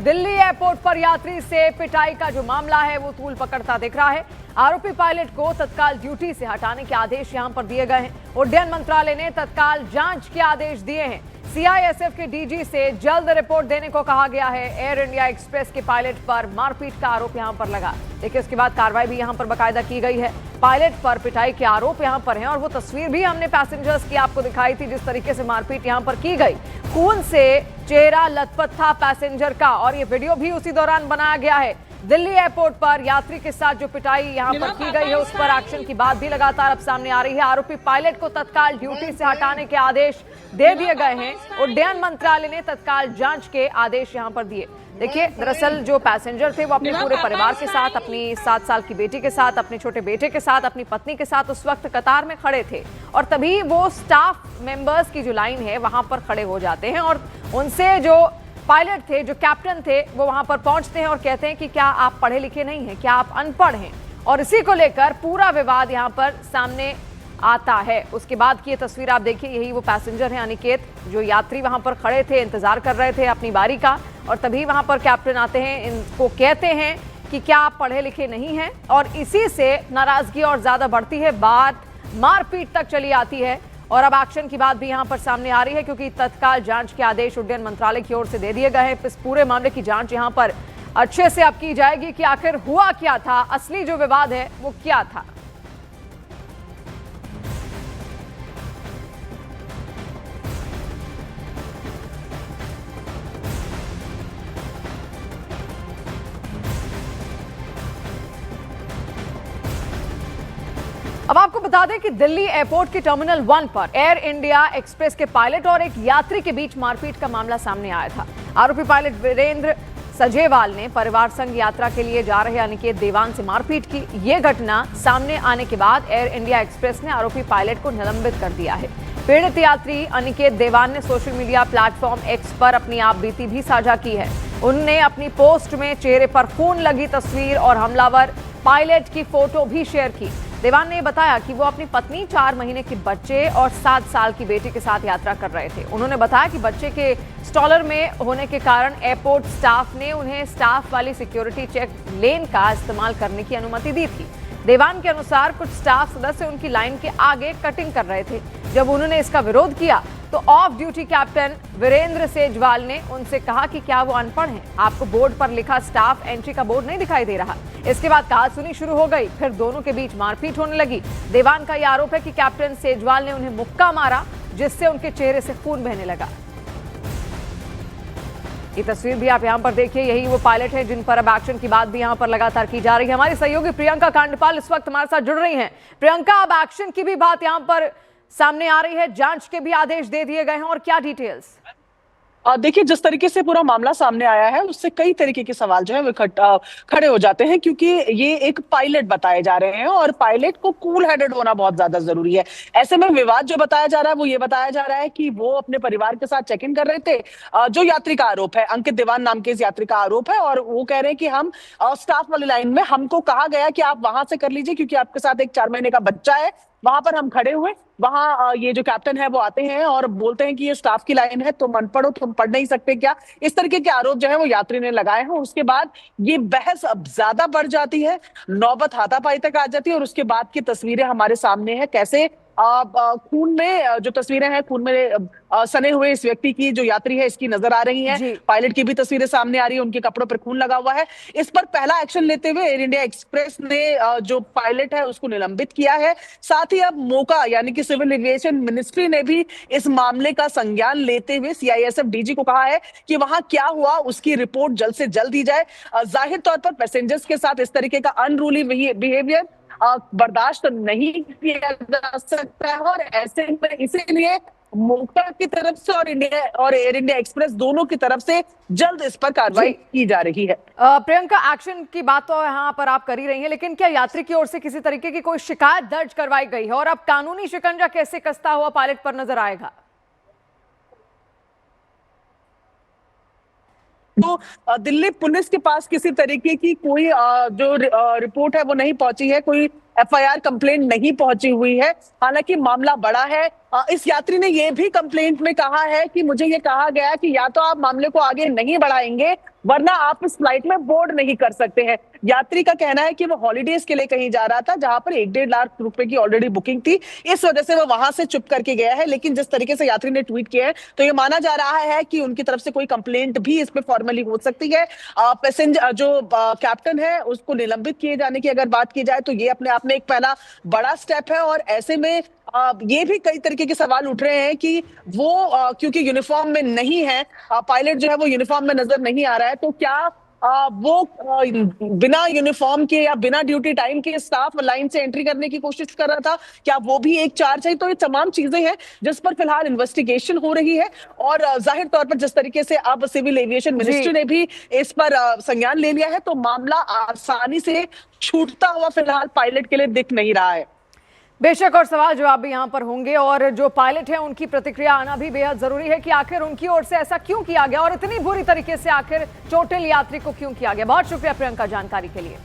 Delhi airport पर यात्री से पिटाई का जो मामला है वो तूल पकड़ता दिख रहा है। आरोपी पायलट को तत्काल ड्यूटी से हटाने के आदेश यहां पर दिए गए हैं। उड्डयन मंत्रालय ने तत्काल जांच के आदेश दिए हैं। सीआईएसएफ के डीजी से जल्द रिपोर्ट देने को कहा गया है। एयर इंडिया एक्सप्रेस के पायलट पर मारपीट का आरोप यहां पर लगा। देखिए, उसके बाद कार्रवाई भी यहां पर बाकायदा की गई है। पायलट पर पिटाई के आरोप यहां पर हैं और वो तस्वीर भी हमने पैसेंजर्स की आपको दिखाई थी, जिस तरीके से मारपीट यहां पर की गई। खून से चेहरा लथपथ था पैसेंजर का और ये वीडियो भी उसी दौरान बनाया गया है। दिल्ली एयरपोर्ट पर यात्री के साथ जो पिटाई यहां पर की गई है उस पर एक्शन की बात भी लगातार अब सामने आ रही है। आरोपी पायलट को तत्काल ड्यूटी से हटाने के आदेश दे दिए गए हैं। उड्डयन मंत्रालय ने तत्काल जांच के आदेश यहां पर दिए। देखिए, दरअसल जो पैसेंजर थे वो अपने पूरे परिवार के साथ, अपनी 7 साल की बेटी के साथ, अपने छोटे बेटे के साथ, अपनी पत्नी के साथ उस वक्त कतार में खड़े थे और तभी वो स्टाफ मेंबर्स की जो लाइन है वहां पर खड़े हो जाते हैं और उनसे जो पायलट थे, जो कैप्टन थे, वो वहां पर पहुंचते हैं और कहते हैं कि क्या आप पढ़े लिखे नहीं हैं, क्या आप अनपढ़ हैं, और इसी को लेकर पूरा विवाद यहां पर सामने आता है। उसके बाद की ये तस्वीर आप देखिए, यही वो पैसेंजर हैं अनिकेत, जो यात्री वहां पर खड़े थे, इंतजार कर रहे थे अपनी बारी का, और तभी वहां पर कैप्टन आते हैं, इनको कहते हैं कि क्या आप पढ़े लिखे नहीं हैं, और इसी से नाराजगी और ज्यादा बढ़ती है, बात मारपीट तक चली आती है। और अब एक्शन की बात भी यहां पर सामने आ रही है क्योंकि तत्काल जांच के आदेश उड्डयन मंत्रालय की ओर से दे दिए गए हैं। इस पूरे मामले की जांच यहां पर अच्छे से अब की जाएगी कि आखिर हुआ क्या था, असली जो विवाद है वो क्या था। अब आपको बता दें कि दिल्ली एयरपोर्ट के टर्मिनल 1 पर एयर इंडिया एक्सप्रेस के पायलट और एक यात्री के बीच मारपीट का मामला सामने आया था। आरोपी पायलट वीरेंद्र सजेवाल ने परिवार संग यात्रा के लिए जा रहे अनिकेत देवान से मारपीट की। ये घटना सामने आने के बाद एयर इंडिया एक्सप्रेस ने आरोपी पायलट को निलंबित कर दिया है। पीड़ित यात्री अनिकेत देवान ने सोशल मीडिया प्लेटफॉर्म एक्स पर अपनी आपबीती भी साझा की है। उन्होंने अपनी पोस्ट में चेहरे पर खून लगी तस्वीर और हमलावर पायलट की फोटो भी शेयर की। देवान ने बताया कि वो अपनी पत्नी, 4 महीने के बच्चे और 7 साल की बेटी के साथ यात्रा कर रहे थे। उन्होंने बताया कि बच्चे के स्टॉलर में होने के कारण एयरपोर्ट स्टाफ ने उन्हें स्टाफ वाली सिक्योरिटी चेक लेन का इस्तेमाल करने की अनुमति दी थी। देवान के अनुसार कुछ स्टाफ सदस्य उनकी लाइन के आगे कटिंग कर रहे थे। जब उन्होंने इसका विरोध किया तो off duty captain Virendra Sejwal ने उनसे कहा कि क्या वो अनपढ़ हैं, आपको बोर्ड पर लिखा स्टाफ एंट्री का बोर्ड नहीं दिखाई दे रहा। इसके बाद कहासुनी शुरू हो गई, फिर दोनों के बीच मारपीट होने लगी। देवान का यह आरोप है कि कैप्टन सेजवाल ने उन्हें मुक्का मारा, जिससे उनके चेहरे से खून बहने लगा। ये तस्वीर भी आप यहां पर देखिए, यही वो पायलट है जिन पर अब एक्शन की बात भी यहां पर लगातार की जा रही है। हमारी सहयोगी प्रियंका कांडपाल इस वक्त हमारे साथ जुड़ रही हैं। प्रियंका, अब एक्शन की भी बात यहां पर सामने आ रही है, जांच के भी आदेश दे दिए गए हैं, और क्या डिटेल्स? देखिए, जिस तरीके से पूरा मामला सामने आया है उससे कई तरीके के सवाल जो है वो खड़े हो जाते हैं, क्योंकि ये एक पायलट बताए जा रहे हैं और पायलट को कूल हेडेड होना बहुत ज्यादा जरूरी है। ऐसे में विवाद जो बताया जा रहा है वो ये बताया जा रहा है कि वो अपने परिवार के साथ चेक इन कर रहे थे। जो यात्री का आरोप है, अंकित देवान नाम के इस यात्री का आरोप है, और वो कह रहे हैं कि हम स्टाफ वाली लाइन में, हमको कहा गया कि आप वहां से कर लीजिए क्योंकि आपके साथ एक 4 महीने का बच्चा है। वहां पर हम खड़े हुए, वहां ये जो कैप्टन है वो आते हैं और बोलते हैं कि ये स्टाफ की लाइन है, तुम अनपढ़ हो, तुम पढ़ नहीं सकते क्या। इस तरीके के आरोप जो है वो यात्री ने लगाए हैं। उसके बाद ये बहस अब ज्यादा बढ़ जाती है, नौबत हाथापाई तक आ जाती है, और उसके बाद की तस्वीरें हमारे सामने है, कैसे खून में जो तस्वीरें हैं, खून में सने हुए इस व्यक्ति की, जो यात्री है, इसकी नजर आ रही हैं। पायलट की भी तस्वीरें सामने आ रही है, उनके कपड़ों पर खून लगा हुआ है। इस पर पहला एक्शन लेते हुए एयर इंडिया एक्सप्रेस ने जो पायलट है उसको निलंबित किया है। साथ ही अब मोका यानी कि सिविल एविएशन मिनिस्ट्री ने भी इस मामले का संज्ञान लेते हुए सीआईएसएफ डीजी को कहा है कि वहां क्या हुआ उसकी रिपोर्ट जल्द से जल्द दी जाए। जाहिर तौर पर पैसेंजर्स के साथ इस तरीके का अनरूली बिहेवियर बर्दाश्त नहीं किया जा सकता है, और ऐसे में इसीलिए मोका की तरफ से और एयर इंडिया एक्सप्रेस दोनों की तरफ से जल्द इस पर कार्रवाई की जा रही है। प्रियंका, एक्शन की बात तो यहाँ पर आप कर ही रही हैं, लेकिन क्या यात्री की ओर से किसी तरीके की कोई शिकायत दर्ज करवाई गई है, और अब कानूनी शिकंजा कैसे कसता हुआ पायलट पर नजर आएगा? तो दिल्ली पुलिस के पास किसी तरीके की कोई जो रिपोर्ट है वो नहीं पहुंची है, कोई एफआईआर कंप्लेंट नहीं पहुंची हुई है। हालांकि मामला बड़ा है। इस यात्री ने यह भी कंप्लेंट में कहा है कि मुझे ये कहा गया कि या तो आप मामले को आगे नहीं बढ़ाएंगे वरना आप इस फ्लाइट में बोर्ड नहीं कर सकते हैं। यात्री का कहना है कि वो हॉलीडेज के लिए कहीं जा रहा था जहां पर 1-1.5 लाख रुपए की ऑलरेडी बुकिंग थी, इस वजह से वो वहां से चुप करके गया है। लेकिन जिस तरीके से यात्री ने ट्वीट किया है तो ये माना जा रहा है कि उनकी तरफ से कोई कंप्लेंट भी इस पे फॉर्मली हो सकती है। पैसेंजर जो कैप्टन है उसको निलंबित किए जाने की अगर बात की जाए तो ये अपने आप में एक पहला बड़ा स्टेप है। और ऐसे में ये भी कई तरीके के सवाल उठ रहे हैं कि वो क्योंकि यूनिफॉर्म में नहीं है, पायलट जो है वो यूनिफॉर्म में नजर नहीं आ रहा है, तो क्या वो बिना यूनिफॉर्म के या बिना ड्यूटी टाइम के स्टाफ लाइन से एंट्री करने की कोशिश कर रहा था, क्या वो भी एक चार्ज है? तो ये तमाम चीजें हैं जिस पर फिलहाल इन्वेस्टिगेशन हो रही है। और जाहिर तौर पर जिस तरीके से अब सिविल एविएशन मिनिस्ट्री ने भी इस पर संज्ञान ले लिया है तो मामला आसानी से छूटता हुआ फिलहाल पायलट के लिए दिख नहीं रहा है। बेशक, और सवाल जवाब भी यहाँ पर होंगे और जो पायलट है उनकी प्रतिक्रिया आना भी बेहद जरूरी है कि आखिर उनकी ओर से ऐसा क्यों किया गया और इतनी बुरी तरीके से आखिर चोटिल यात्री को क्यों किया गया। बहुत शुक्रिया प्रियंका जानकारी के लिए।